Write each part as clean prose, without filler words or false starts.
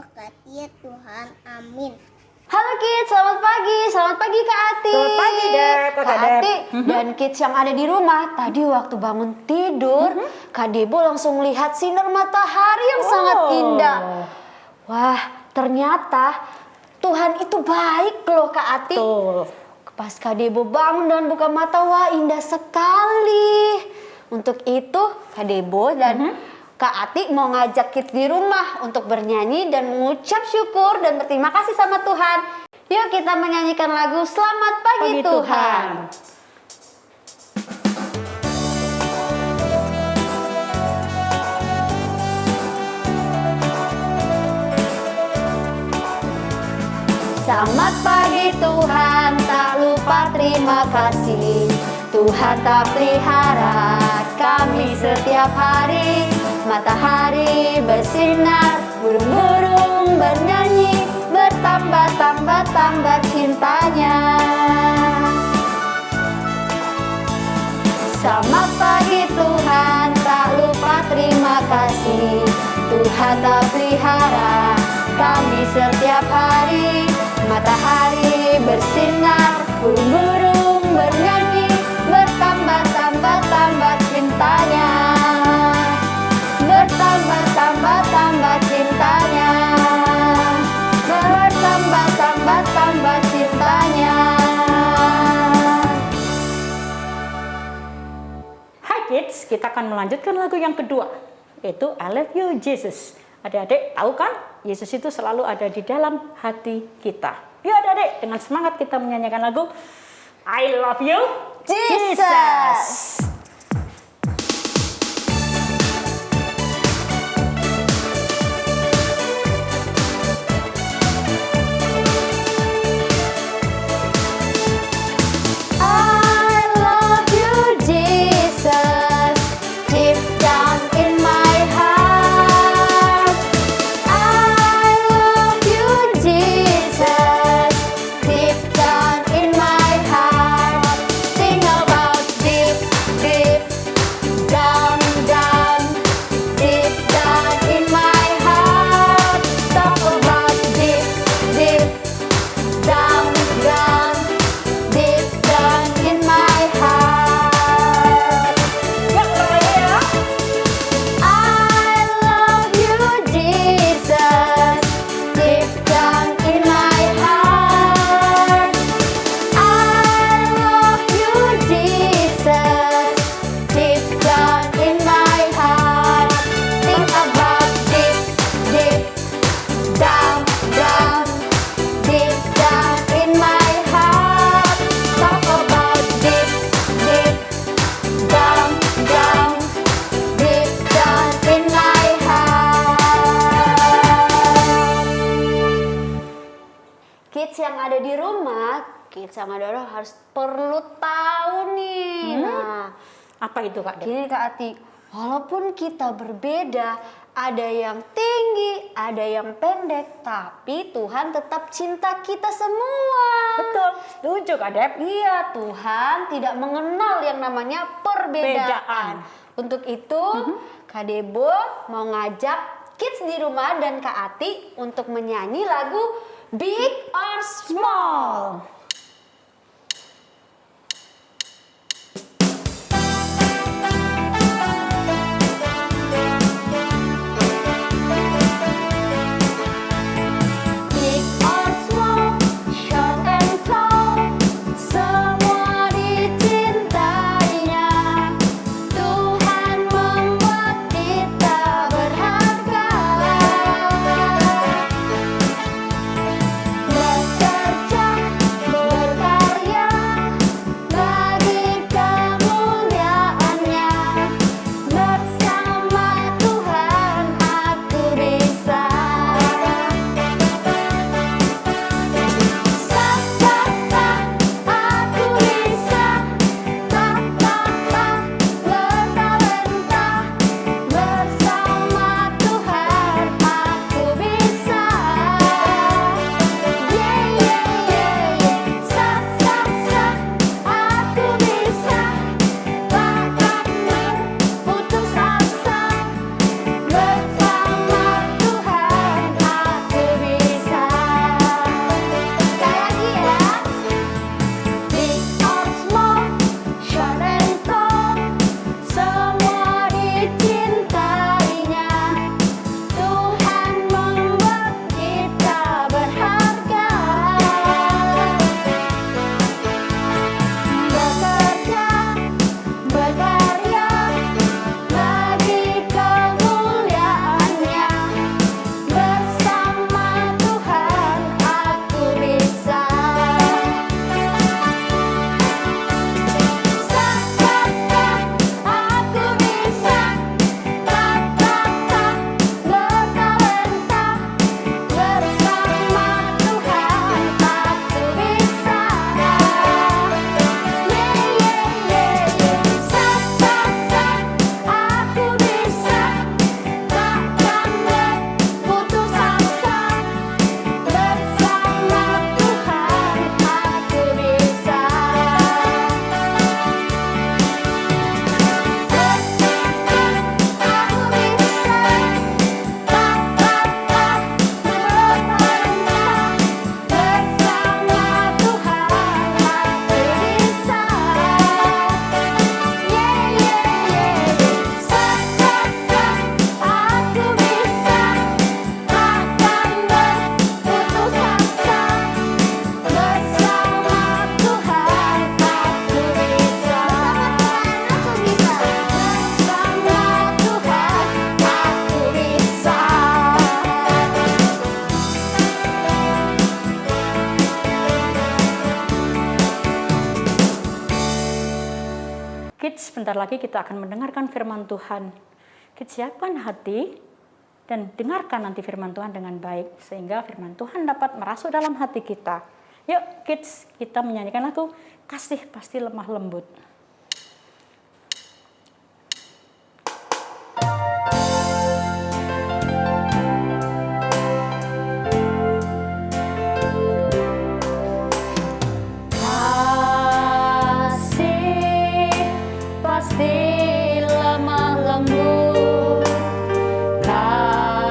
diberkati ya Tuhan. Amin. Halo Kids, selamat pagi Kak Ati. Selamat pagi Dep, Kak Ati dan Kids yang ada di rumah. Tadi waktu bangun tidur, Kak Debo langsung lihat sinar matahari yang sangat indah. Wah, ternyata Tuhan itu baik loh Kak Ati. Tuh. Pas Kak Debo bangun dan buka mata, wah indah sekali. Untuk itu Kak Debo dan Kak Ati mau ngajak Kids di rumah untuk bernyanyi dan mengucap syukur dan berterima kasih sama Tuhan. Yuk kita menyanyikan lagu Selamat Pagi, Tuhan. Selamat pagi Tuhan, tak lupa terima kasih. Tuhan tak pelihara kami setiap hari. Matahari bersinar, burung-burung bernyanyi, bertambah-tambah cintanya. Selamat pagi Tuhan, tak lupa terima kasih. Tuhan tak pelihara kami setiap hari. Matahari bersinar, burung-burung bernyanyi, bertambah-tambah cintanya. Bertambah-tambah cintanya. Bertambah-tambah cintanya. Hai Kids, kita akan melanjutkan lagu yang kedua, yaitu I Love You Jesus. Adik-adik tahu kan, Yesus itu selalu ada di dalam hati kita. Yuk adik-adik, dengan semangat kita menyanyikan lagu I Love You Jesus. Kids yang ada harus perlu tahu nih. Nah, apa itu Kak Dep? gini Kak Ati, walaupun kita berbeda, ada yang tinggi, ada yang pendek, tapi Tuhan tetap cinta kita semua. Betul, setuju Kak Dep. Iya, Tuhan tidak mengenal yang namanya perbedaan. Untuk itu, Kak Debo mau ngajak Kids di rumah dan Kak Ati untuk menyanyi lagu Big or Small. Bekerja Kids, sebentar lagi kita akan mendengarkan firman Tuhan. Kids, siapkan hati dan dengarkan nanti firman Tuhan dengan baik, sehingga firman Tuhan dapat merasuk dalam hati kita. Yuk kids, kita menyanyikan lagu Kasih Pasti Lemah Lembut. Kasih pasti lemah lembut, kasih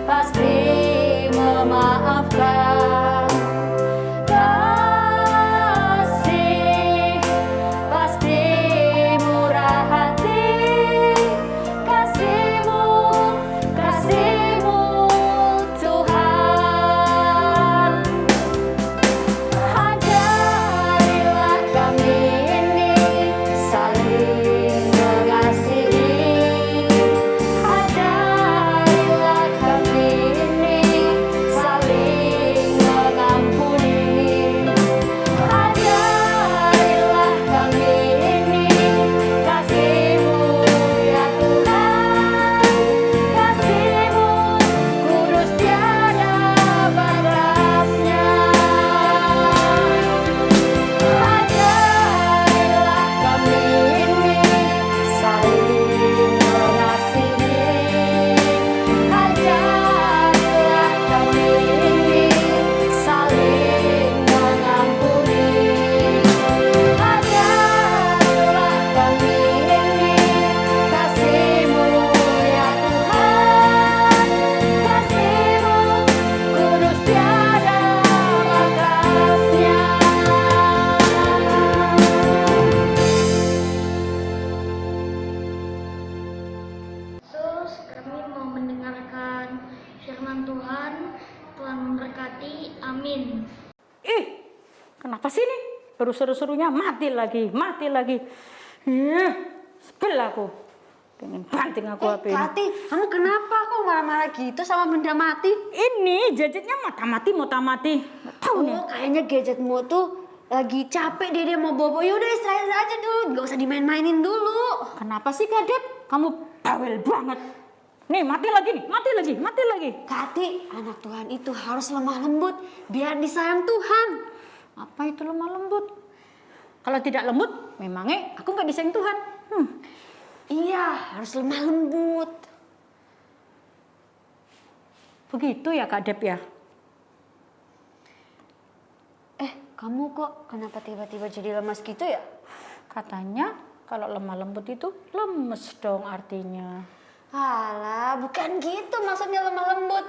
pasti memaafkan, kasih pasti murah hati, kasih-Mu, kasih-Mu Tuhan. Ajarilah kami ini saling mengasihi, ajarilah kami ini saling mengampuni, ajarilah kami ini kasih-Mu ya Tuhan, kasih-Mu kudus tiada batasnya. Ajarilah kami ini saling mengasihi, ajarilah kami ini saling mengampuni, ajarilah kami ini kasih-Mu ya Tuhan, kasih-Mu kudus tiada batasnya. Yesus, kami mau mendengarkan firman Tuhan. Tuhan memberkati. Amin. Ih, kenapa sih nih? Baru seru-serunya mati lagi, mati lagi. Sebel aku. Pengen banting aku HP ini. Kati, kamu kenapa kok marah-marah gitu sama benda mati? Ini gadgetnya mata mati. Nggak tahu nih. Oh, kayaknya gadgetmu tuh lagi capek dia mau bobo. Yaudah istirahat aja dulu, gak usah dimain-mainin dulu. Kenapa sih Kadet? Kamu bawel banget. Nih, mati lagi. Kati, anak Tuhan itu harus lemah lembut biar disayang Tuhan. Apa itu lemah lembut? Kalau tidak lembut, memangnya aku nggak disayang Tuhan. Iya, harus lemah lembut. Begitu ya Kak Dep ya? Kamu kok kenapa tiba-tiba jadi lemas gitu ya? Katanya kalau lemah lembut itu lemes dong artinya. Alah, bukan gitu maksudnya lemah lembut.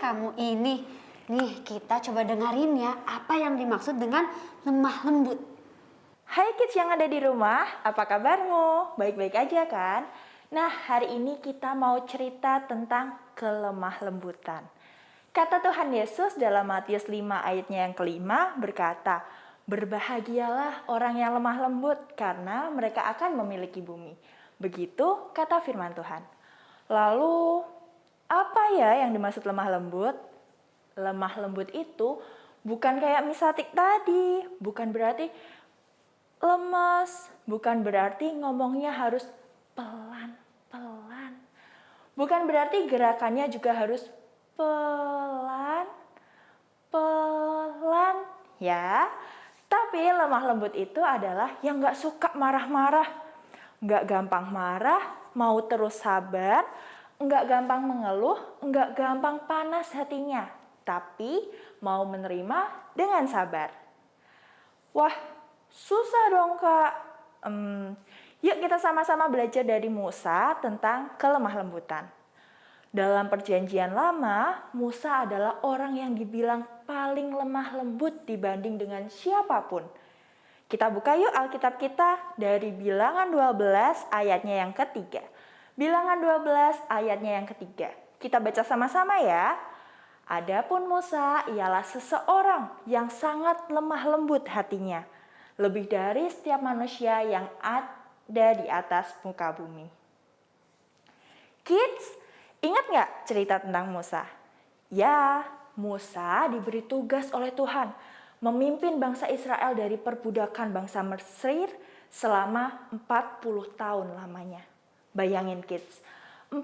Kamu ini. Nih, kita coba dengerin ya apa yang dimaksud dengan lemah lembut. Hai kids yang ada di rumah, apa kabarmu? Baik-baik aja kan? Nah, hari ini kita mau cerita tentang kelemah lembutan. Kata Tuhan Yesus dalam Matius 5 ayatnya yang kelima berkata, "Berbahagialah orang yang lemah lembut karena mereka akan memiliki bumi." Begitu kata firman Tuhan. Lalu, apa ya yang dimaksud lemah lembut? Lemah lembut itu bukan kayak misatik tadi, bukan berarti lemes, bukan berarti ngomongnya harus pelan-pelan. Bukan berarti gerakannya juga harus pelan-pelan ya. Tapi lemah lembut itu adalah yang gak suka marah-marah. Gak gampang marah, mau terus sabar, gak gampang mengeluh, gak gampang panas hatinya. Tapi mau menerima dengan sabar. Wah, susah dong Kak. Yuk kita sama-sama belajar dari Musa tentang kelemah lembutan. Dalam perjanjian lama, Musa adalah orang yang dibilang paling lemah lembut dibanding dengan siapapun. Kita buka yuk Alkitab kita dari Bilangan 12 ayatnya yang ketiga. Bilangan 12 ayatnya yang ketiga. Kita baca sama-sama ya. Adapun Musa ialah seseorang yang sangat lemah lembut hatinya, lebih dari setiap manusia yang ada di atas muka bumi. Kids, ingat nggak cerita tentang Musa? Ya, Musa diberi tugas oleh Tuhan memimpin bangsa Israel dari perbudakan bangsa Mesir selama 40 tahun lamanya. Bayangin kids, 40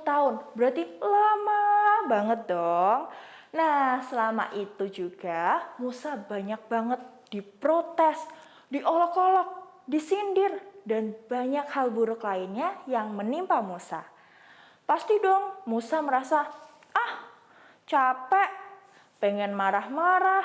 tahun berarti lama banget dong. Nah, selama itu juga Musa banyak banget diprotes, diolok-olok, disindir, dan banyak hal buruk lainnya yang menimpa Musa. Pasti dong Musa merasa, capek, pengen marah-marah.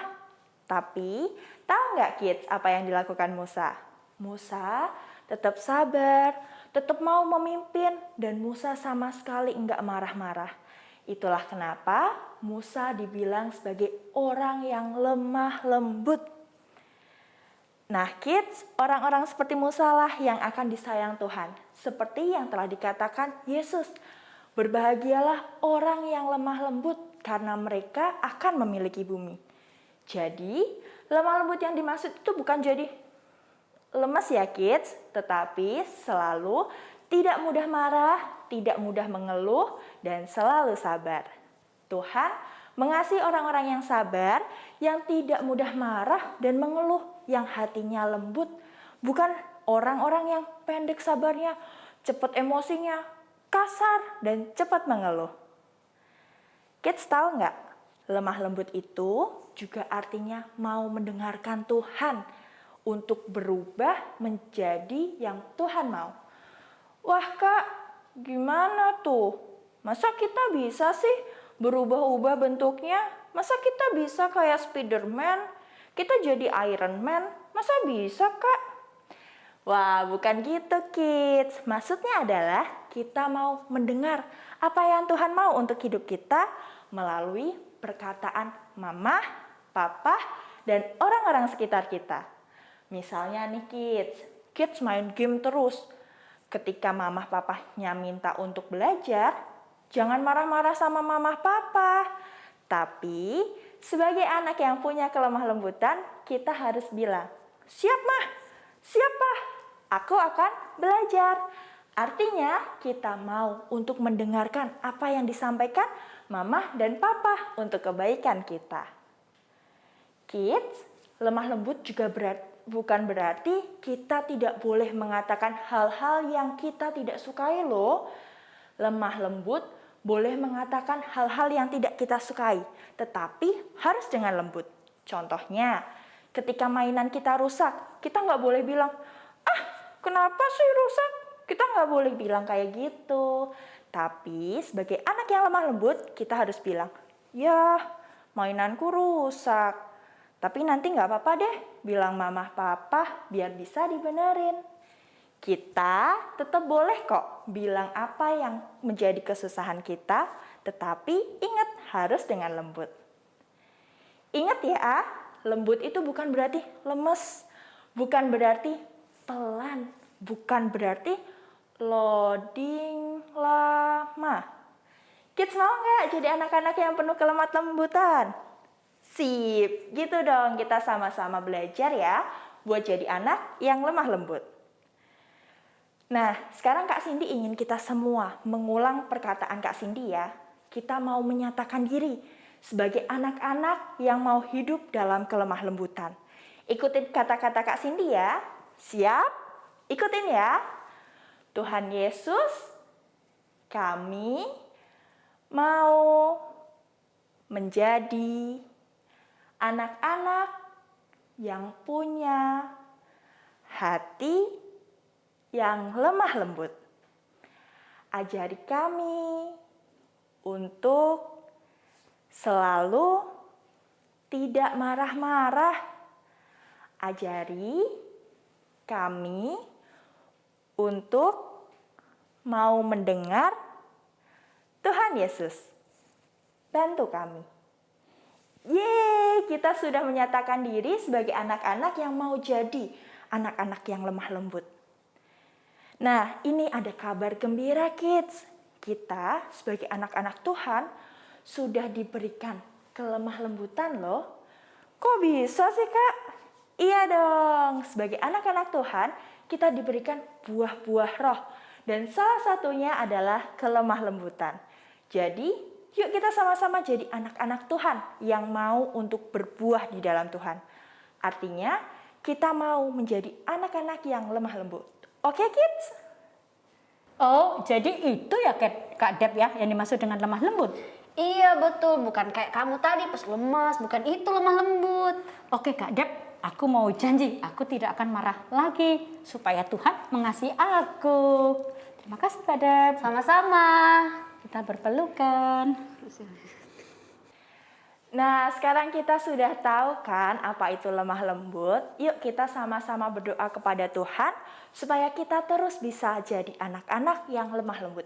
Tapi tahu nggak kids apa yang dilakukan Musa? Musa tetap sabar, tetap mau memimpin, dan Musa sama sekali nggak marah-marah. Itulah kenapa Musa dibilang sebagai orang yang lemah lembut. Nah kids, orang-orang seperti Musa lah yang akan disayang Tuhan. Seperti yang telah dikatakan Yesus, berbahagialah orang yang lemah lembut karena mereka akan memiliki bumi. Jadi, lemah lembut yang dimaksud itu bukan jadi lemas ya kids, tetapi selalu tidak mudah marah, tidak mudah mengeluh, dan selalu sabar. Tuhan mengasihi orang-orang yang sabar, yang tidak mudah marah dan mengeluh, yang hatinya lembut. Bukan orang-orang yang pendek sabarnya, cepat emosinya, kasar, dan cepat mengeluh. Kids tahu nggak? Lemah lembut itu juga artinya mau mendengarkan Tuhan untuk berubah menjadi yang Tuhan mau. Wah kak, gimana tuh? Masa kita bisa sih berubah-ubah bentuknya? Masa kita bisa kayak Spiderman? Kita jadi Iron Man? Masa bisa kak? Wah, bukan gitu kids. Maksudnya adalah kita mau mendengar apa yang Tuhan mau untuk hidup kita melalui perkataan mama, papa, dan orang-orang sekitar kita. Misalnya nih kids main game terus. Ketika mama papanya minta untuk belajar, jangan marah-marah sama mama papa. Tapi sebagai anak yang punya kelemah lembutan, kita harus bilang, siap mah, siap pak, aku akan belajar. Artinya kita mau untuk mendengarkan apa yang disampaikan mama dan papa untuk kebaikan kita. Kids, lemah lembut juga bukan berarti kita tidak boleh mengatakan hal-hal yang kita tidak sukai loh. Lemah lembut boleh mengatakan hal-hal yang tidak kita sukai, tetapi harus dengan lembut. Contohnya, ketika mainan kita rusak, kita nggak boleh bilang, kenapa sih rusak? Kita nggak boleh bilang kayak gitu. Tapi sebagai anak yang lemah lembut, kita harus bilang, ya mainanku rusak. Tapi nanti nggak apa-apa deh, bilang mama papa biar bisa dibenerin. Kita tetap boleh kok bilang apa yang menjadi kesusahan kita, tetapi ingat harus dengan lembut. Ingat ya, lembut itu bukan berarti lemes, bukan berarti pelan, bukan berarti loading lama. Kids mau nggak jadi anak-anak yang penuh kelemah lembutan? Sip, gitu dong, kita sama-sama belajar ya buat jadi anak yang lemah lembut. Nah, sekarang Kak Cindy ingin kita semua mengulang perkataan Kak Cindy ya. Kita mau menyatakan diri sebagai anak-anak yang mau hidup dalam kelemah lembutan. Ikutin kata-kata Kak Cindy ya. Siap? Ikutin ya. Tuhan Yesus, kami mau menjadi anak-anak yang punya hati yang lemah lembut. Ajari kami untuk selalu tidak marah-marah. Ajari kami untuk mau mendengar Tuhan Yesus. Bantu kami. Yeay, kita sudah menyatakan diri sebagai anak-anak yang mau jadi anak-anak yang lemah lembut. Nah, ini ada kabar gembira kids. Kita sebagai anak-anak Tuhan sudah diberikan kelemah lembutan loh. Kok bisa sih kak? Iya dong, sebagai anak-anak Tuhan kita diberikan buah-buah roh. Dan salah satunya adalah kelemah lembutan. Jadi Yuk kita sama-sama jadi anak-anak Tuhan yang mau untuk berbuah di dalam Tuhan. Artinya, kita mau menjadi anak-anak yang lemah lembut. Oke, kids? Oh, jadi itu ya Kak Deb ya yang dimaksud dengan lemah lembut? Iya betul, bukan kayak kamu tadi pas lemas, bukan itu lemah lembut. Oke Kak Deb, aku mau janji aku tidak akan marah lagi supaya Tuhan mengasihi aku. Terima kasih Kak Deb. Sama-sama. Kita berpelukan. Nah, sekarang kita sudah tahu kan apa itu lemah lembut. Yuk kita sama-sama berdoa kepada Tuhan supaya kita terus bisa jadi anak-anak yang lemah lembut.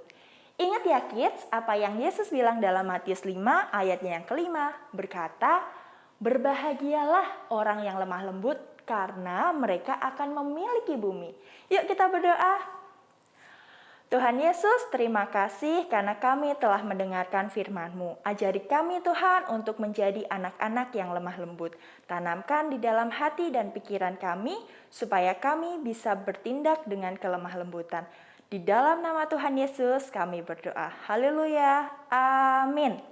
Ingat ya kids, apa yang Yesus bilang dalam Matius 5 ayatnya yang kelima, berkata, berbahagialah orang yang lemah lembut karena mereka akan memiliki bumi. Yuk kita berdoa. Tuhan Yesus, terima kasih karena kami telah mendengarkan firman-Mu. Ajari kami Tuhan untuk menjadi anak-anak yang lemah lembut. Tanamkan di dalam hati dan pikiran kami supaya kami bisa bertindak dengan kelemah lembutan. Di dalam nama Tuhan Yesus kami berdoa. Haleluya. Amin.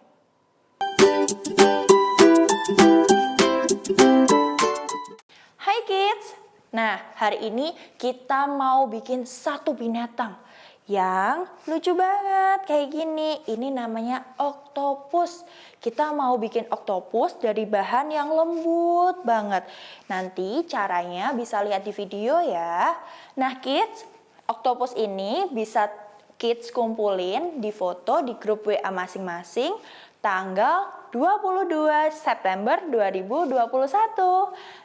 Hai kids. Nah, hari ini kita mau bikin satu binatang yang lucu banget kayak gini. Ini namanya oktopus. Kita mau bikin oktopus dari bahan yang lembut banget. Nanti caranya bisa lihat di video ya. Nah kids, oktopus ini bisa kids kumpulin di foto di grup WA masing-masing tanggal 22 September 2021.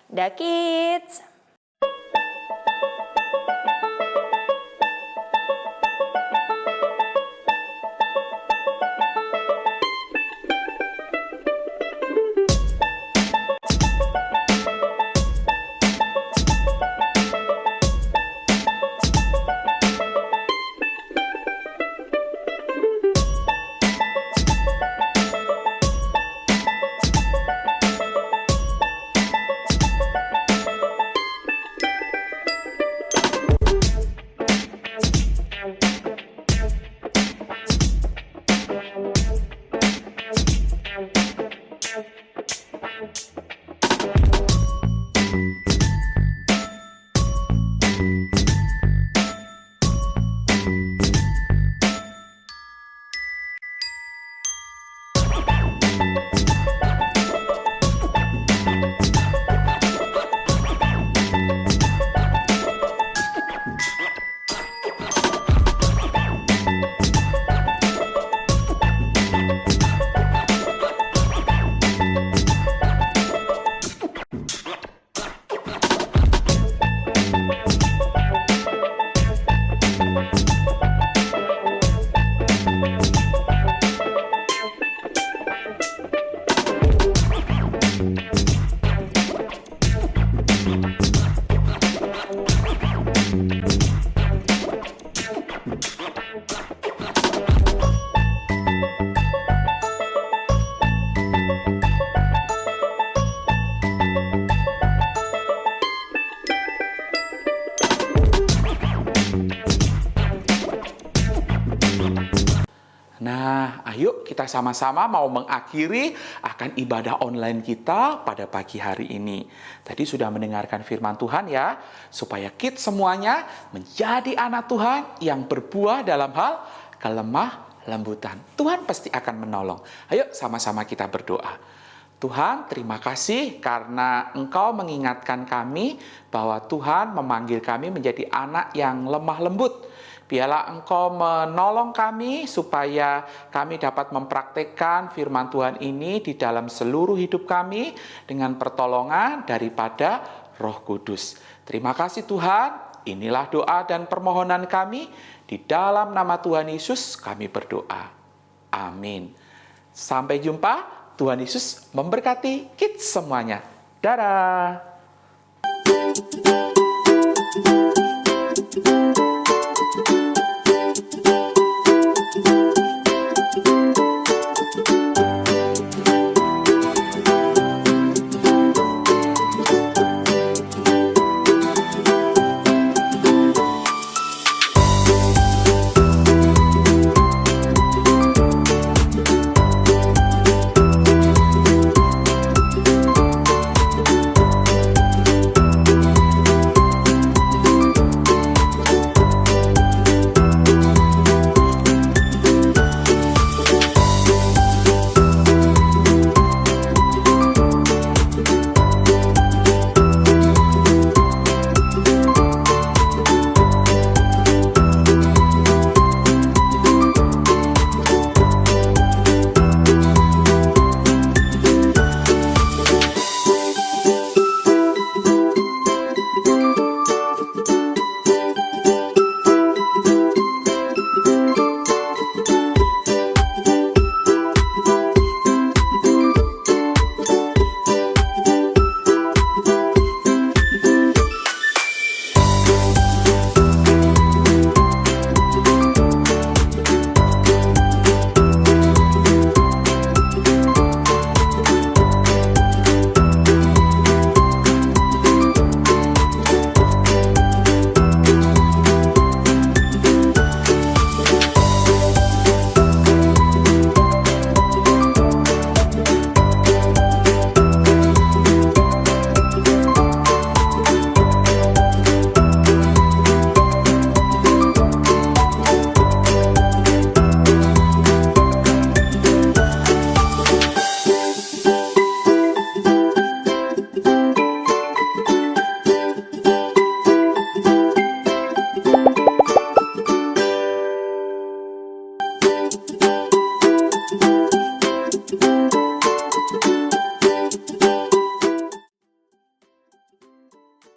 Dah kids. Nah, ayo kita sama-sama mau mengakhiri akan ibadah online kita pada pagi hari ini. Tadi sudah mendengarkan firman Tuhan ya, supaya kita semuanya menjadi anak Tuhan yang berbuah dalam hal kelemah lembutan. Tuhan pasti akan menolong. Ayo sama-sama kita berdoa. Tuhan, terima kasih karena Engkau mengingatkan kami bahwa Tuhan memanggil kami menjadi anak yang lemah lembut. Biarlah Engkau menolong kami supaya kami dapat mempraktekkan firman Tuhan ini di dalam seluruh hidup kami dengan pertolongan daripada Roh Kudus. Terima kasih Tuhan, inilah doa dan permohonan kami. Di dalam nama Tuhan Yesus kami berdoa. Amin. Sampai jumpa. Tuhan Yesus memberkati kita semuanya. Dadah.